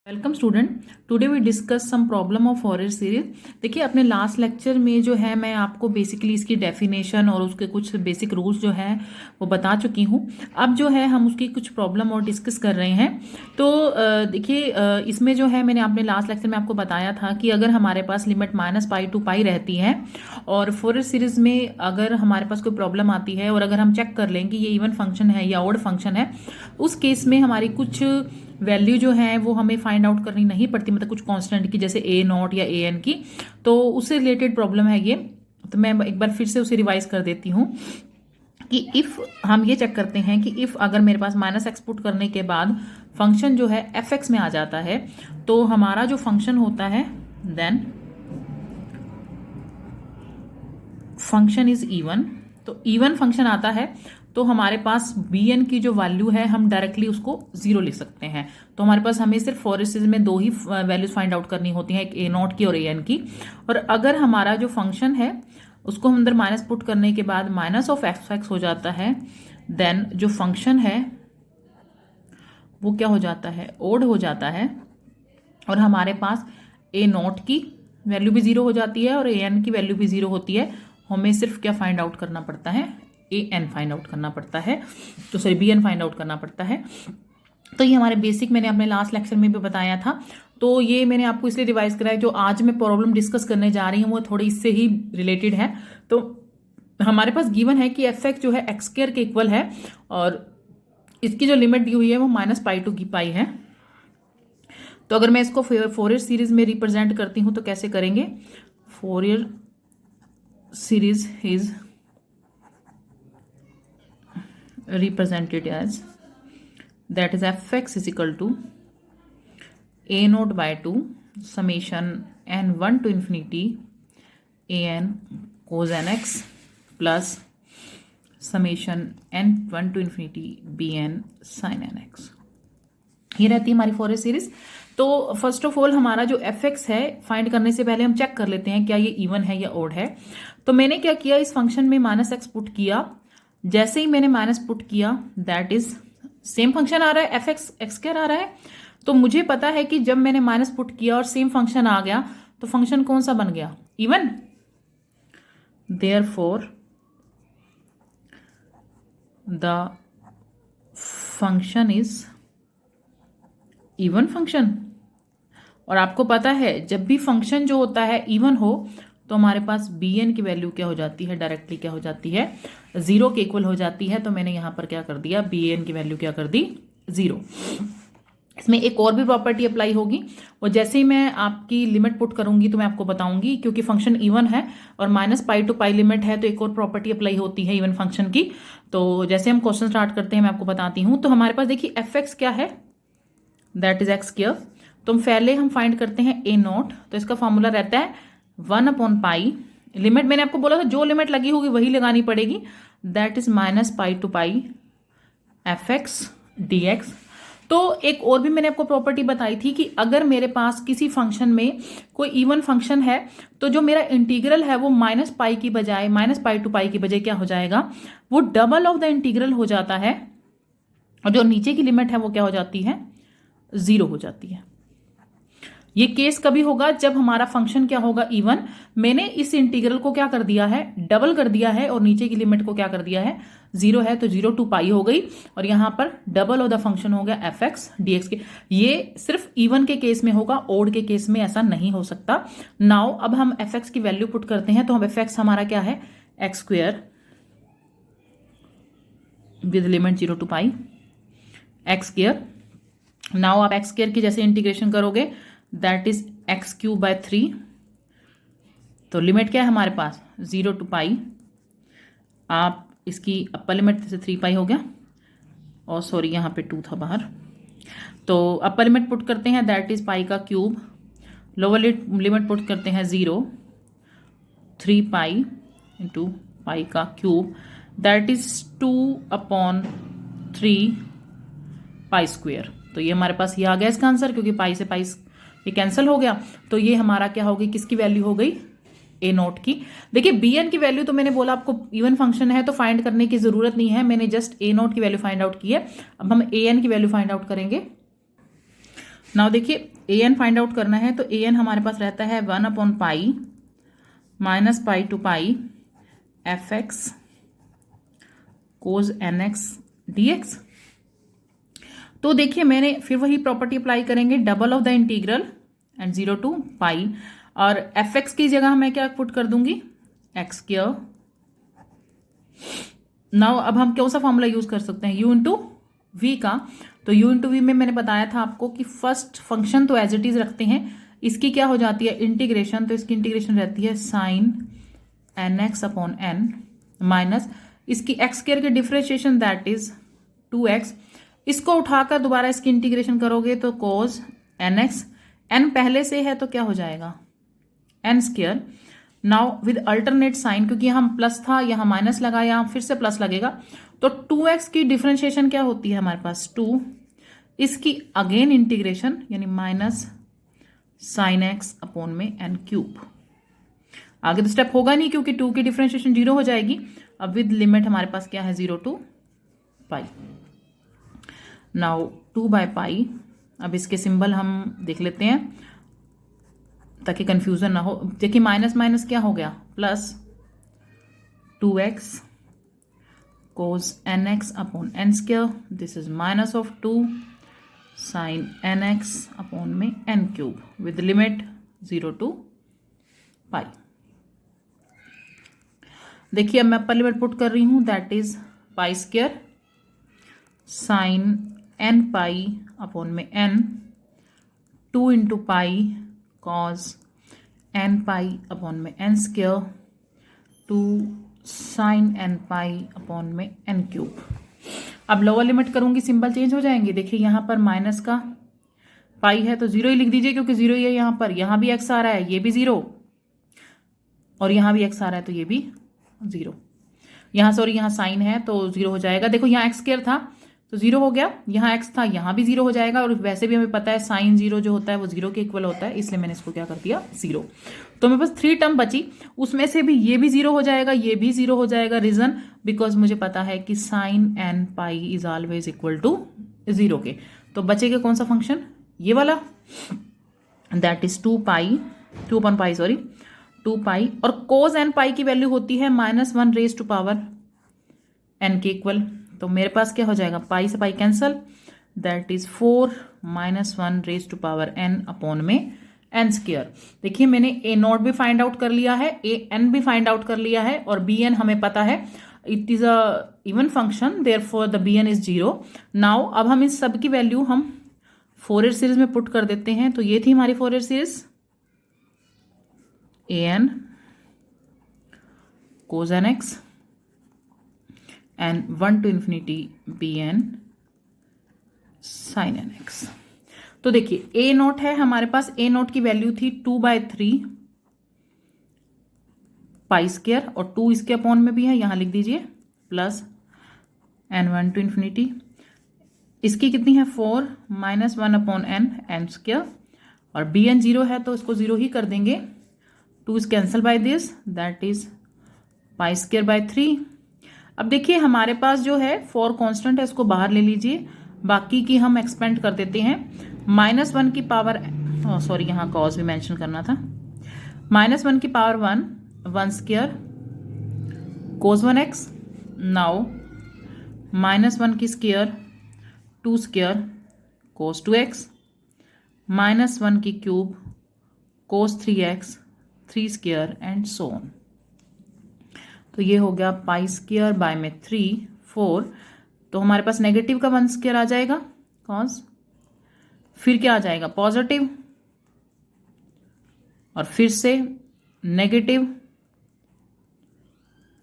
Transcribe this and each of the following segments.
Welcome student. Today we discuss some problem of Fourier series. देखिए अपने last lecture में जो है मैं आपको बेसिकली इसकी डेफिनेशन और उसके कुछ बेसिक रूल्स जो है वो बता चुकी हूँ। अब जो है हम उसकी कुछ प्रॉब्लम और डिस्कस कर रहे हैं। तो देखिए इसमें जो है मैंने अपने लास्ट लेक्चर में आपको बताया था कि अगर हमारे पास लिमिट -π to π रहती है और फॉरियर सीरीज में अगर हमारे पास कोई प्रॉब्लम आती है और अगर हम चेक कर लें कि ये इवन फंक्शन है या ऑड फंक्शन है, उस केस में हमारी कुछ वैल्यू जो है वो हमें फाइंड आउट करनी नहीं पड़ती, मतलब कुछ कांस्टेंट की, जैसे a0 या an की। तो उससे रिलेटेड प्रॉब्लम है ये। तो मैं एक बार फिर से उसे रिवाइज कर देती हूँ कि इफ़ हम ये चेक करते हैं कि इफ़ अगर मेरे पास -x पुट करने के बाद फंक्शन जो है fx में आ जाता है तो हमारा जो फंक्शन होता है देन फंक्शन इज इवन। तो इवन फंक्शन आता है तो हमारे पास bn की जो वैल्यू है हम डायरेक्टली उसको 0 लिख सकते हैं। तो हमारे पास हमें सिर्फ फॉरियर सीरीज में दो ही वैल्यूज फाइंड आउट करनी होती हैं, एक a0 की और an की। और अगर हमारा जो फंक्शन है उसको हम अंदर माइनस पुट करने के बाद माइनस ऑफ fx हो जाता है, देन जो फंक्शन है वो क्या हो जाता है, ओड हो जाता है। और हमारे पास a0 की वैल्यू भी 0 हो जाती है और an की वैल्यू भी 0 होती है। हमें सिर्फ क्या फाइंड आउट करना पड़ता है, an फाइंड आउट करना पड़ता है, तो सॉरी bn फाइंड आउट करना पड़ता है। तो ये हमारे बेसिक मैंने अपने लास्ट लेक्चर में भी बताया था। तो ये मैंने आपको इसलिए रिवाइज कराया, जो आज मैं प्रॉब्लम डिस्कस करने जा रही हूँ वो थोड़ी इससे ही रिलेटेड है। तो हमारे पास गिवन है कि fx जो है x² के इक्वल है और इसकी जो लिमिट दी हुई है वो -π to π है। तो अगर मैं इसको फॉरियर सीरीज में रिप्रेजेंट करती हूँ तो कैसे करेंगे, फॉरियर series is represented as that is fx is equal to a0 by 2 summation n1 to infinity an cos nx plus summation n1 to infinity bn sin nx। ये रहती है हमारी फॉरियर सीरीज। तो फर्स्ट ऑफ ऑल हमारा जो fx है find करने से पहले हम चेक कर लेते हैं क्या ये इवन है या ओड है। तो मैंने क्या किया, इस फंक्शन में -x पुट किया। जैसे ही मैंने माइनस पुट किया दैट इज सेम फंक्शन आ रहा है, fx x² आ रहा है। तो मुझे पता है कि जब मैंने माइनस पुट किया और सेम फंक्शन आ गया तो फंक्शन कौन सा बन गया, even. Therefore the function is even function. और आपको पता है जब भी फंक्शन जो होता है इवन हो तो हमारे पास bn की वैल्यू क्या हो जाती है, डायरेक्टली क्या हो जाती है, 0 के इक्वल हो जाती है। तो मैंने यहां पर क्या कर दिया, bn की वैल्यू क्या कर दी, 0। इसमें एक और भी प्रॉपर्टी अप्लाई होगी और जैसे ही मैं आपकी लिमिट पुट करूंगी तो मैं आपको बताऊंगी, क्योंकि फंक्शन इवन है और -π to π लिमिट है तो एक और प्रॉपर्टी अप्लाई होती है इवन फंक्शन की। तो जैसे हम क्वेश्चन स्टार्ट करते हैं मैं आपको बताती हूँ। तो हमारे पास देखिए fx क्या है, दैट इज x²। तो पहले हम फाइंड करते हैं a0। तो इसका फॉर्मूला रहता है 1/π। लिमिट मैंने आपको बोला था जो लिमिट लगी होगी वही लगानी पड़ेगी, that is -π to π fx dx। तो एक और भी मैंने आपको प्रॉपर्टी बताई थी कि अगर मेरे पास किसी फंक्शन में कोई इवन फंक्शन है तो जो मेरा इंटीग्रल है वो -π की बजाय, -π to π की बजाय क्या हो जाएगा, वो डबल ऑफ द इंटीग्रल हो जाता है। और जो नीचे की लिमिट है वो क्या हो जाती है, 0 हो जाती है। ये केस कभी होगा जब हमारा फंक्शन क्या होगा, इवन। मैंने इस इंटीग्रल को क्या कर दिया है, डबल कर दिया है और नीचे की लिमिट को क्या कर दिया है, 0 है तो 0 to π हो गई और यहां पर डबल ऑफ द फंक्शन हो गया fx dx के। ये सिर्फ इवन के केस में होगा, ओड के केस में ऐसा नहीं हो सकता। नाउ अब हम fx की वैल्यू पुट करते हैं तो हम fx हमारा क्या है, x² with limit 0 to π x²। Now आप x² की जैसे इंटीग्रेशन करोगे दैट इज x³/3। तो लिमिट क्या है हमारे पास, 0 to π। आप इसकी अपर लिमिट से 3π हो गया और सॉरी यहाँ पे 2 था बाहर। तो अपर लिमिट पुट करते हैं that is π⁵। Lower limit put करते हैं 0, 3π इंटू π⁵, दैट इज 2/3 π²। तो ये हमारे पास ये आ गया इसका आंसर, क्योंकि π से π ये कैंसिल हो गया। तो ये हमारा क्या हो गई, किसकी वैल्यू हो गई, a0 की। देखिए bn की वैल्यू तो मैंने बोला आपको इवन फंक्शन है तो फाइंड करने की जरूरत नहीं है, मैंने जस्ट a0 की वैल्यू फाइंड आउट की है। अब हम an की वैल्यू फाइंड आउट करेंगे। नाउ देखिए ए एन फाइंड आउट करना है, तो ए एन हमारे पास रहता है 1/पाई minus pi to pi f x cos N x D x. तो देखिए मैंने फिर वही प्रॉपर्टी अप्लाई करेंगे, double of the integral and 0 to pi, और एफ एक्स की जगह मैं क्या पुट कर दूंगी, एक्स स्क्वायर। नाउ अब हम कौन सा फॉर्मूला यूज कर सकते हैं, u इंटू वी का। तो u इंटू वी में मैंने बताया था आपको कि फर्स्ट फंक्शन तो एज इट इज रखते हैं, इसकी क्या हो जाती है इंटीग्रेशन, तो इसकी इंटीग्रेशन रहती है sine N x upon N minus इसकी एक्स स्क्वायर की डिफरेंशिएशन दैट इज 2x। इसको उठाकर दोबारा इसकी इंटीग्रेशन करोगे तो कोस एन एक्स, एन पहले से है तो क्या हो जाएगा N square. Now with alternate sign, क्योंकि यहाँ प्लस था यहाँ माइनस लगा, यहाँ फिर से प्लस लगेगा, तो 2x की डिफरेंशिएशन क्या होती है हमारे पास 2, इसकी अगेन इंटीग्रेशन यानी माइनस साइन एक्स अपॉन में एन क्यूब। आगे तो स्टेप होगा नहीं क्योंकि 2 की डिफरेंशिएशन 0 हो जाएगी। अब विद लिमिट हमारे पास क्या है 0 to पाई। नाउ 2/पाई, अब इसके सिंबल हम देख लेते हैं ताकि कंफ्यूजन ना हो। देखिए माइनस माइनस क्या हो गया plus 2x cos N x upon N square, this is minus of 2 sine N x upon में n cube with limit 0 to pi. देखिए अब मैं अपर लिमिट पुट कर रही हूं, that is pi square sine N pi upon में n 2 into pi cos n pi upon में N square 2 sine N pi upon में एन क्यूब। अब लोअर लिमिट करूंगी, सिंबल चेंज हो जाएंगे। देखिए यहाँ पर माइनस का पाई है तो 0 ही लिख दीजिए क्योंकि 0 ही है यहाँ पर, यहाँ भी x आ रहा है ये भी 0, और यहाँ भी x आ रहा है तो ये भी 0। यहाँ सॉरी यहाँ साइन है तो 0 हो जाएगा। देखो यहाँ एक्स स्क्वायर था तो 0 हो गया, यहाँ x था यहाँ भी 0 हो जाएगा, और वैसे भी हमें पता है साइन 0 जो होता है वो 0 के इक्वल होता है, इसलिए मैंने इसको क्या कर दिया 0। तो मेरे पास 3 टर्म बची, उसमें से भी ये भी 0 हो जाएगा, ये भी 0 हो जाएगा। रीजन बिकॉज मुझे पता है कि sine N pi is always equal to 0 के। तो बचेगा कौन सा फंक्शन, ये वाला, दैट इज 2 पाई, और कोस एन पाई की वैल्यू होती है -1 रेज टू पावर एन के इक्वल। तो मेरे पास क्या हो जाएगा, पाई से pi cancel, that is 4 -1 raise to power N upon में एन स्क्वायर। देखिए मैंने ए नॉट भी फाइंड आउट कर लिया है, ए एन भी फाइंड आउट कर लिया है, और बी एन हमें पता है it is a even function, therefore the B N is 0। Now अब हम इस सब की वैल्यू हम फोरियर सीरीज में पुट कर देते हैं। तो ये थी हमारी Fourier series, A N cos N x and 1 to infinity bn sin nx। तो देखिए ए नॉट है हमारे पास, ए नॉट की वैल्यू थी 2/3 पाई स्क्वायर, और 2 इसके अपॉन में भी है, यहां लिख दीजिए प्लस एन 1 to infinity, इसकी कितनी है 4 -1 अपॉन एन स्क्वायर, और बी एन 0 है तो इसको 0 ही कर देंगे। 2 is cancel by this, that is pi square by 3। अब देखिए हमारे पास जो है 4 कांस्टेंट है, इसको बाहर ले लीजिए, बाकी की हम एक्सपेंड कर देते हैं। -1 की पावर, सॉरी यहाँ कॉस भी मेंशन करना था, -1 की पावर 1 स्क्वायर कोस 1x, नाउ -1 की स्क्वायर 2 स्क्वायर कोस 2x, -1 की cube cos 3x 3 square and so on. तो ये हो गया पाई स्क्वायर बाय में 3 4, तो हमारे पास नेगेटिव का 1 स्क्वायर आ जाएगा कॉस, फिर क्या आ जाएगा पॉजिटिव, और फिर से नेगेटिव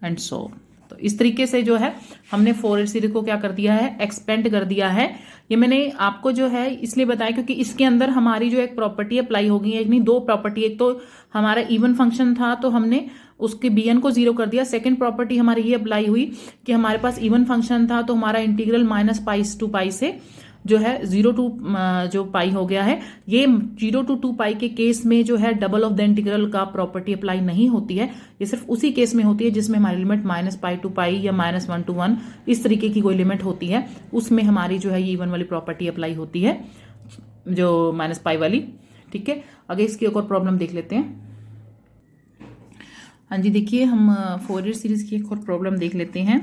एंड सो। तो इस तरीके से जो है हमने फोरियर सीरीज को क्या कर दिया है, एक्सपेंड कर दिया है। ये मैंने आपको जो है इसलिए बताया क्योंकि इसके अंदर हमारी जो एक प्रॉपर्टी अप्लाई होगी, एक नहीं 2 प्रॉपर्टी, एक तो हमारा इवन फंक्शन था तो हमने उसके bn को 0 कर दिया। सेकंड प्रॉपर्टी हमारी ये अप्लाई हुई कि हमारे पास इवन फंक्शन था तो हमारा इंटीग्रल -पाई टू पाई से जो है 0 to जो पाई हो गया है। ये 0 to 2 पाई के केस में जो है डबल ऑफ द इंटीग्रल का प्रॉपर्टी अप्लाई नहीं होती है, ये सिर्फ उसी केस में होती है जिसमें हमारी लिमिट -पाई टू पाई या -1 to 1 इस तरीके की कोई लिमिट होती है, उसमें हमारी जो है ये इवन वाली प्रॉपर्टी अप्लाई होती है। जो माइनस पाई वाली। ठीक है, आगे इसकी एक और प्रॉब्लम देख लेते हैं। हाँ जी, देखिए हम फोरियर सीरीज की एक और प्रॉब्लम देख लेते हैं।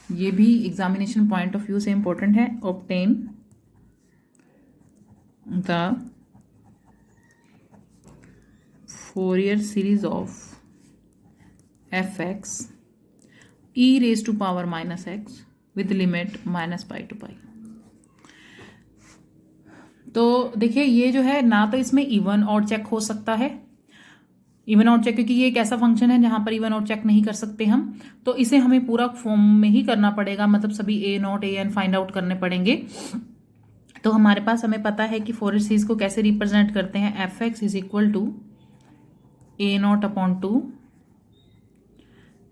ये भी एग्जामिनेशन पॉइंट ऑफ व्यू से इंपॉर्टेंट है। Obtain the Fourier series of f x e raise to power minus x with limit minus pi to pi. तो देखिए ये जो है ना तो इसमें इवन और चेक हो सकता है, इवन आउट चेक, क्योंकि ये एक ऐसा फंक्शन है जहां पर इवन आउट चेक नहीं कर सकते हम, तो इसे हमें पूरा फॉर्म में ही करना पड़ेगा, मतलब सभी a naught a n find out करने पड़ेंगे। तो हमारे पास हमें पता है कि फोरियर सीरीज को कैसे रिप्रेजेंट करते हैं। F X is equal to A naught upon two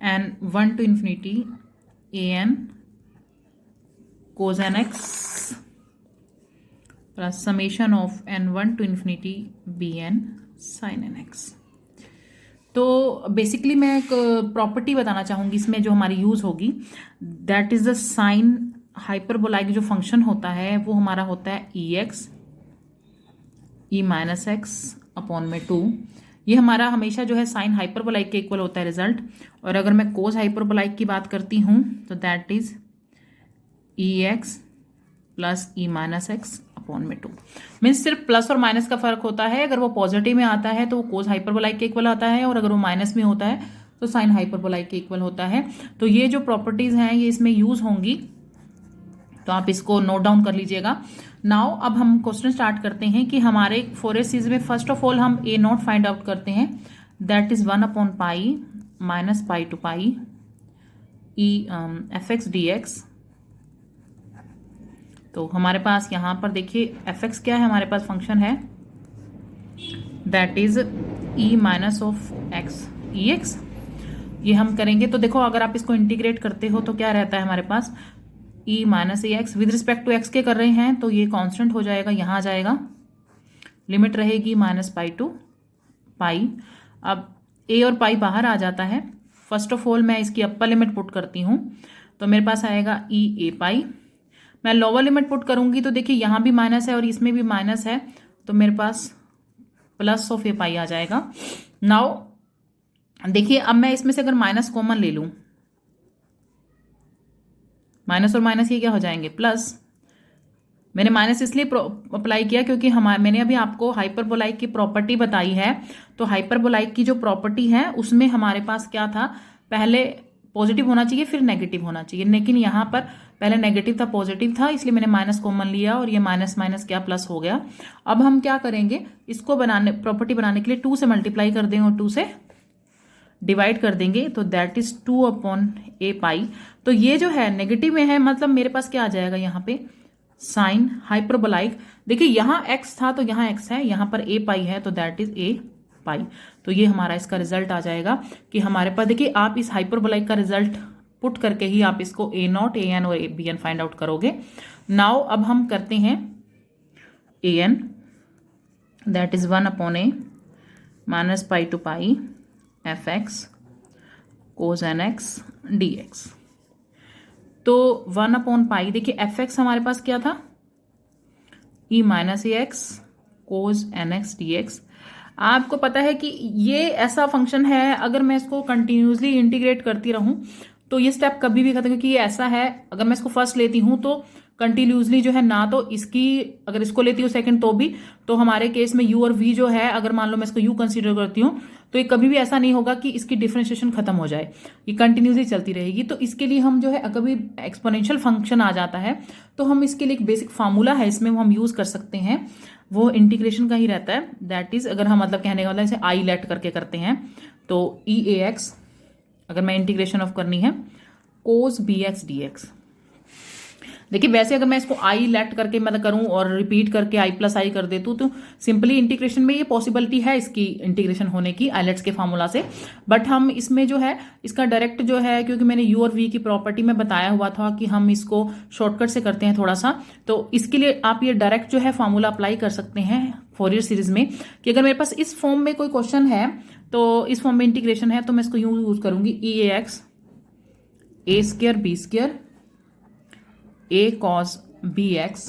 N 1 to infinity A N cos N X plus summation of N 1 to infinity B N sine N X. तो basically मैं एक property बताना चाहूँगी इसमें जो हमारी यूज़ होगी, that is the sign हाइपरबोलाइक जो फंक्शन होता है वो हमारा होता है ई x E minus x upon में 2। ये हमारा हमेशा जो है साइन हाइपरबोलाइक के इक्वल होता है रिजल्ट। और अगर मैं कोस हाइपरबोलाइक की बात करती हूँ तो that is E x plus E minus x upon में 2। मीन्स सिर्फ प्लस और माइनस का फर्क होता है। अगर वो पॉजिटिव में आता है तो वो कोस हाइपरबोलाइक के इक्वल आता है, और अगर वो माइनस में होता है तो साइन हाइपरबोलाइक के इक्वल होता है। तो ये जो प्रॉपर्टीज हैं ये इसमें यूज होंगी, तो आप इसको नोट डाउन कर लीजिएगा। नाउ अब हम क्वेश्चन स्टार्ट करते हैं कि हमारे फोरियर सीरीज में फर्स्ट ऑफ ऑल हम ए नॉट फाइंड आउट करते हैं, that is 1 upon pi minus pi to pi E F X D x. तो हमारे पास यहाँ पर देखिए एफ एक्स क्या है, हमारे पास फंक्शन है that is E minus of x E x. ये हम करेंगे तो देखो अगर आप इसको इंटीग्रेट करते हो तो क्या रहता है हमारे पास e minus a x with respect to x के कर रहे हैं तो ये कांस्टेंट हो जाएगा, यहाँ आ जाएगा, लिमिट रहेगी माइनस पाई टू पाई। अब ए और पाई बाहर आ जाता है। फर्स्ट ऑफ ऑल मैं इसकी अप्पर लिमिट पुट करती हूँ तो मेरे पास आएगा ई ए पाई। मैं लोअर लिमिट पुट करूंगी तो देखिए यहाँ भी माइनस है और इसमें भी माइनस है, तो मेरे पास प्लस ऑफ ए पाई आ जाएगा। नाउ देखिए अब मैं इसमें से अगर माइनस कॉमन ले लूं, माइनस और माइनस ये क्या हो जाएंगे प्लस। मैंने माइनस इसलिए अप्लाई किया क्योंकि मैंने अभी आपको हाइपरबोलाइक की प्रॉपर्टी बताई है। तो हाइपरबोलाइक की जो प्रॉपर्टी है उसमें हमारे पास क्या था, पहले पॉजिटिव होना चाहिए फिर नेगेटिव होना चाहिए, लेकिन यहाँ पर पहले नेगेटिव था पॉजिटिव था, इसलिए मैंने माइनस कॉमन लिया और ये माइनस माइनस क्या प्लस हो गया। अब हम क्या करेंगे, इसको बनाने प्रॉपर्टी बनाने के लिए 2 से मल्टीप्लाई कर देंगे और 2 से डिवाइड कर देंगे, तो दैट इज 2 अपॉन ए पाई। तो ये जो है नेगेटिव में है, मतलब मेरे पास क्या आ जाएगा यहाँ पे साइन हाइपरबोलाइक। देखिए यहाँ x था तो यहाँ x है, यहाँ पर ए पाई है तो दैट इज ए पाई। तो ये हमारा इसका रिजल्ट आ जाएगा कि हमारे पास देखिए आप इस हाइपरबोलाइक का रिजल्ट पुट करके ही आप इसको ए नॉट ए एन और बी एन फाइंड आउट करोगे। नाउ अब हम करते हैं a n, that is 1 upon a minus pi to pi f x cos N x D x. तो 1 अपॉन पाई, देखिए एफ एक्स हमारे पास क्या था ई minus a x cos N x D x. आपको पता है कि ये ऐसा फंक्शन है अगर मैं इसको कंटिन्यूसली इंटीग्रेट करती रहूं तो ये स्टेप कभी भी खत्म, क्योंकि ये ऐसा है अगर मैं इसको फर्स्ट लेती हूं तो कंटिन्यूसली जो है ना, तो इसकी अगर इसको लेती हूँ सेकंड तो भी, तो हमारे केस में यू और वी जो है अगर मान लो मैं इसको यू कंसीडर करती हूँ तो ये कभी भी ऐसा नहीं होगा कि इसकी डिफरेंशिएशन खत्म हो जाए, ये कंटिन्यूसली चलती रहेगी। तो इसके लिए हम जो है कभी एक्सपोनेंशियल फंक्शन आ जाता है तो हम इसके लिए एक बेसिक फार्मूला है इसमें वो हम यूज कर सकते हैं, वो इंटीग्रेशन का ही रहता है। दैट इज अगर हम मतलब कहने वाला इसे आई लेट करके करते हैं तो ई ए एक्स अगर मैं इंटीग्रेशन ऑफ करनी है cos B X D X. देखिए वैसे अगर मैं इसको आई लेट करके मतलब करूं और रिपीट करके आई प्लस आई कर देती हूँ तो सिंपली इंटीग्रेशन में ये पॉसिबिलिटी है इसकी इंटीग्रेशन होने की आईलेट्स के फार्मूला से। बट हम इसमें जो है इसका डायरेक्ट जो है, क्योंकि मैंने यू और वी की प्रॉपर्टी में बताया हुआ था कि हम इसको शॉर्टकट से करते हैं थोड़ा सा, तो इसके लिए आप ये डायरेक्ट जो है फार्मूला अप्लाई कर सकते हैं फोरियर सीरीज में कि अगर मेरे पास इस फॉर्म में कोई क्वेश्चन है तो इस फॉर्म में इंटीग्रेशन है तो मैं इसको यूं यूज करूंगी e a x a square b square a cos b x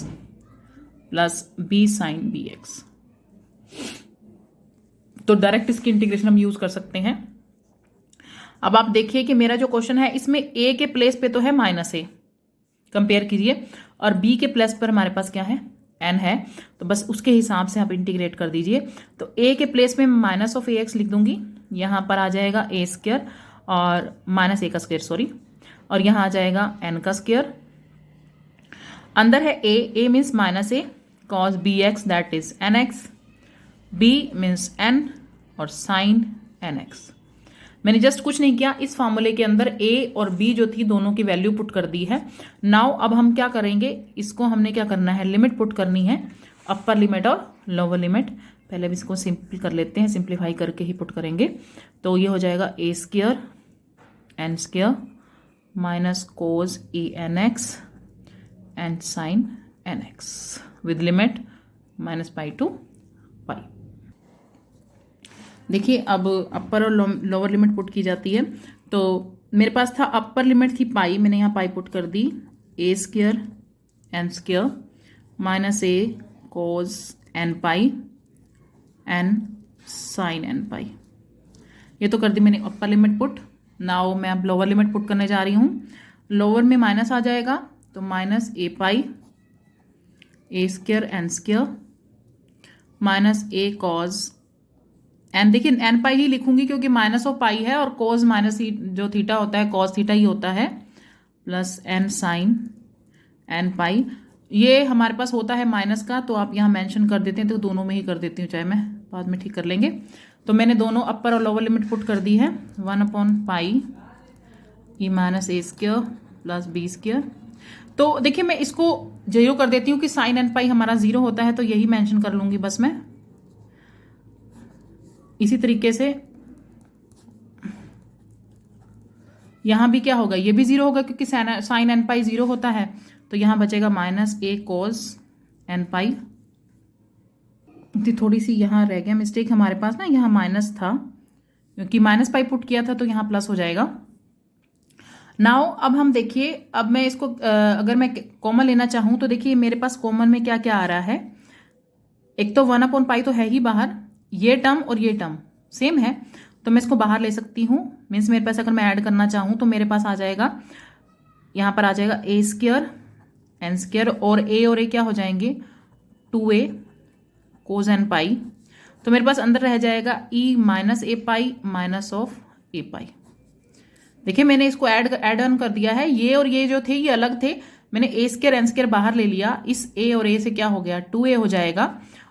plus b sine B x. तो डायरेक्ट इसकी इंटीग्रेशन हम यूज कर सकते हैं। अब आप देखिए कि मेरा जो क्वेश्चन है इसमें ए के प्लेस पे तो है माइनस ए, कंपेयर कीजिए, और बी के प्लेस पर हमारे पास क्या है, एन है, तो बस उसके हिसाब से आप इंटीग्रेट कर दीजिए। तो ए के प्लेस में माइनस ऑफ ए एक्स लिख दूंगी, यहां पर आ जाएगा ए स्क्वायर और माइनस ए का स्क्वायर सॉरी, और यहां आ जाएगा एन का स्क्वायर। अंदर है a means minus a cos b x that is n x, b means n और साइन एन एक्स। मैंने जस्ट कुछ नहीं किया, इस फॉर्मूले के अंदर ए और बी जो थी दोनों की वैल्यू पुट कर दी है। नाउ अब हम क्या करेंगे, इसको हमने क्या करना है, लिमिट पुट करनी है, अपर लिमिट और लोअर लिमिट। पहले भी इसको सिंपल कर लेते हैं, सिंप्लीफाई करके ही पुट करेंगे। तो ये हो जाएगा a square N square minus cos e n x and sine N x with limit minus pi to pi. देखिए अब अपर और लोअर लिमिट पुट की जाती है। तो मेरे पास था अपर लिमिट थी पाई, मैंने यहाँ पाई पुट कर दी, ए स्क्वायर एन स्क्वायर माइनस ए कोस एन पाई एन साइन एन पाई। ये तो कर दी मैंने अपर लिमिट पुट। नाउ मैं अब लोअर लिमिट पुट करने जा रही हूँ। लोअर में माइनस आ जाएगा तो minus a pi A square N square minus a cos N, देखिए एन पाई ही लिखूंगी क्योंकि माइनस ऑफ पाई है और कोस माइनस जो थीटा होता है कॉस थीटा ही होता है, प्लस एन साइन एन पाई। ये हमारे पास होता है माइनस का, तो आप यहाँ मेंशन कर देते हैं, तो दोनों में ही कर देती हूँ, चाहे मैं बाद में ठीक कर लेंगे। तो मैंने दोनों अपर और लोअर लिमिट पुट कर दी है, 1/पाई ई माइनस ए स्क्वायर प्लस बी स्क्वायर। तो देखिए मैं इसको 0 कर देती हूँ कि साइन एन पाई हमारा 0 होता है, तो यही मेंशन कर लूंगी बस मैं। इसी तरीके से यहां भी क्या होगा, ये भी 0 होगा क्योंकि साइन एन पाई 0 होता है, तो यहां बचेगा माइनस ए कोस एन पाई। थोड़ी सी यहां रह गया मिस्टेक हमारे पास ना, यहां माइनस था क्योंकि माइनस पाई पुट किया था, तो यहां प्लस हो जाएगा। नाउ अब हम देखिए, अब मैं इसको अगर मैं कॉमन लेना चाहूं तो देखिए मेरे पास कॉमन में क्या क्या आ रहा है। एक तो 1/पाई तो है ही बाहर, ये टर्म और ये टर्म सेम है, तो मैं इसको बाहर ले सकती हूँ। मीन्स मेरे पास अगर मैं ऐड करना चाहूँ तो मेरे पास आ जाएगा, यहाँ पर आ जाएगा ए स्क्वायर एन स्क्वायर और ए क्या हो जाएंगे 2a कोस एन पाई। तो मेरे पास अंदर रह जाएगा e minus a pi minus of a pi. देखिए मैंने इसको ऐड ऑन कर दिया है, ये और ये जो थे ये अलग थे, मैंने ए स्क्वायर एन स्क्वायर बाहर ले लिया, इस ए और ए से क्या हो गया 2a हो जाएगा,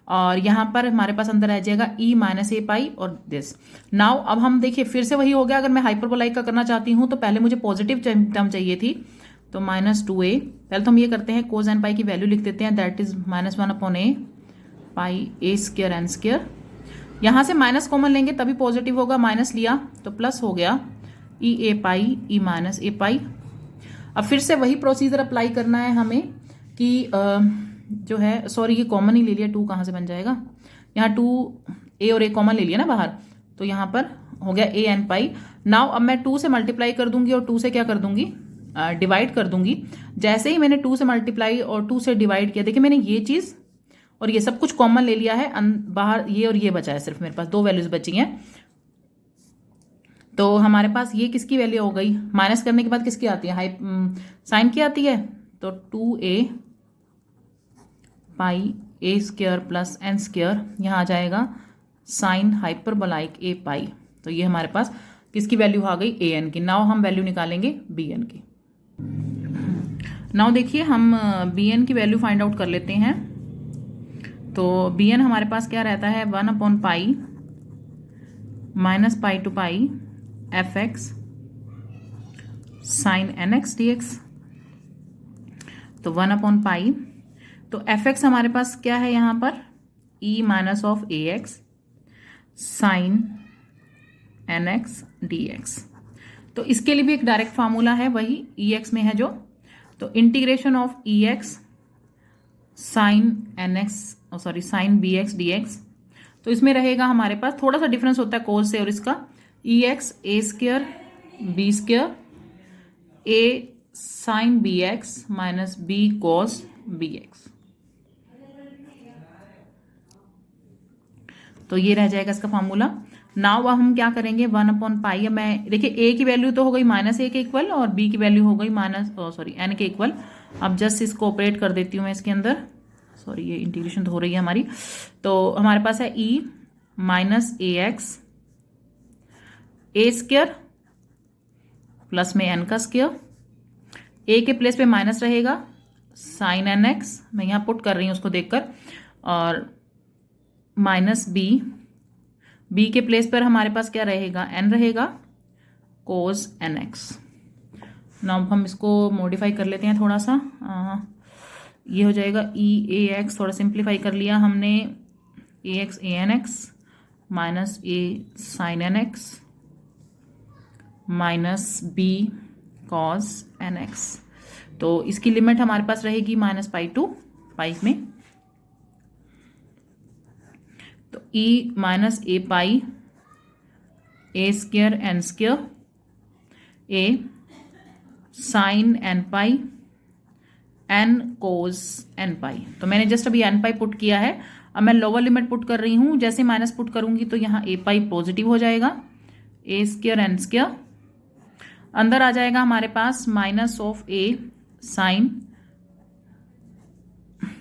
और यहां पर हमारे पास अंदर रह जाएगा ई माइनस ए पाई और दिस। नाउ अब हम देखिए फिर से वही हो गया, अगर मैं हाइपरबोलाइक का करना चाहती हूं तो पहले मुझे पॉजिटिव टर्म चाहिए थी, तो -2a। पहले तो हम ये करते हैं, कोस एन पाई की वैल्यू लिख देते हैं, that is -1/a pi A square N square. यहां से माइनस कॉमन लेंगे तभी पॉजिटिव होगा, माइनस लिया तो प्लस हो गया ई ए पाई ई माइनस ए पाई। अब फिर से वही प्रोसीजर अप्लाई करना है हमें कि जो है, सॉरी ये कॉमन ही ले लिया, 2 कहाँ से बन जाएगा, यहाँ 2a और a कॉमन ले लिया ना बाहर, तो यहाँ पर हो गया a एन पाई। नाउ अब मैं 2 से मल्टीप्लाई कर दूंगी और 2 से क्या कर दूंगी, डिवाइड कर दूंगी। जैसे ही मैंने 2 से मल्टीप्लाई और 2 से डिवाइड किया, देखिए मैंने ये चीज़ और ये सब कुछ कॉमन ले लिया है, बाहर ये और ये बचा है, सिर्फ मेरे पास 2 वैल्यूज बची हैं। तो हमारे पास ये किसकी वैल्यू हो गई, माइनस करने के बाद किसकी आती है, साइन की आती है, तो 2a pi A square plus N square, यहाँ आ जाएगा साइन हाइपरबोलाइक ए पाई। तो ये हमारे पास किसकी वैल्यू आ गई, ए एन की। नाउ हम वैल्यू निकालेंगे बी एन की। नाउ देखिए हम बी एन की वैल्यू फाइंड आउट कर लेते हैं। तो बी एन हमारे पास क्या रहता है, 1/पाई minus pi to pi f x sine N x D x. तो 1/पाई, तो एफ एक्स हमारे पास क्या है यहाँ पर, e minus of a x sine N x D x. तो इसके लिए भी एक डायरेक्ट फार्मूला है, वही ई एक्स में है जो, तो integration of E X sine N X sorry sine B X D x. तो इसमें रहेगा हमारे पास, थोड़ा सा डिफरेंस होता है कोस से और इसका, e x a square b square a sine B x minus b cos b x. तो ये रह जाएगा इसका फॉर्मूला। नाउ अब हम क्या करेंगे, 1/पाई। अब मैं देखिए ए की वैल्यू तो हो गई -a के इक्वल और बी की वैल्यू हो गई n के इक्वल। अब जस्ट इसको ऑपरेट कर देती हूँ मैं इसके अंदर। सॉरी, ये इंटीग्रेशन तो हो रही है हमारी। तो हमारे पास है e -ax a² प्लस में n का स्क्वायर, a के प्लेस पे माइनस रहेगा sin nx, मैं यहाँ पुट कर रही हूँ उसको देखकर, और माइनस b के प्लेस पर हमारे पास क्या रहेगा, n रहेगा cos nx। नाउ हम इसको मॉडिफाई कर लेते हैं थोड़ा सा। ये हो जाएगा ax, थोड़ा सिंप्लीफाई कर लिया हमने, ax anx minus a sin nx minus b cos nx। तो इसकी लिमिट हमारे पास रहेगी -पाई टू पाई में। तो e -a pi a² n² a sin n pi n cos n पाई। तो मैंने जस्ट अभी n पाई पुट किया है। अब मैं लोअर लिमिट पुट कर रही हूं, जैसे माइनस पुट करूंगी तो यहाँ a पाई पॉजिटिव हो जाएगा, a² n², अंदर आ जाएगा हमारे पास -a साइन,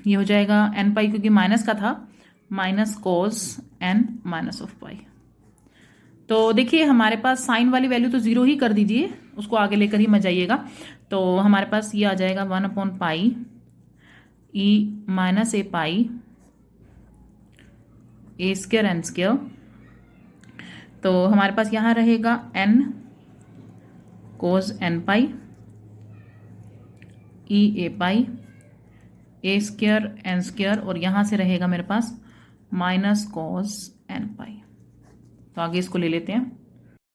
ये हो जाएगा n पाई क्योंकि माइनस का था, माइनस cos n -पाई। तो देखिए हमारे पास साइन वाली वैल्यू तो 0 ही कर दीजिए, उसको आगे लेकर ही मत जाइएगा। तो हमारे पास ये आ जाएगा 1/पाई e -a pi a² n²। तो हमारे पास यहाँ रहेगा n cos n pi e a pi a² n² और यहाँ से रहेगा मेरे पास माइनस cos n पाई। तो आगे इसको ले लेते हैं।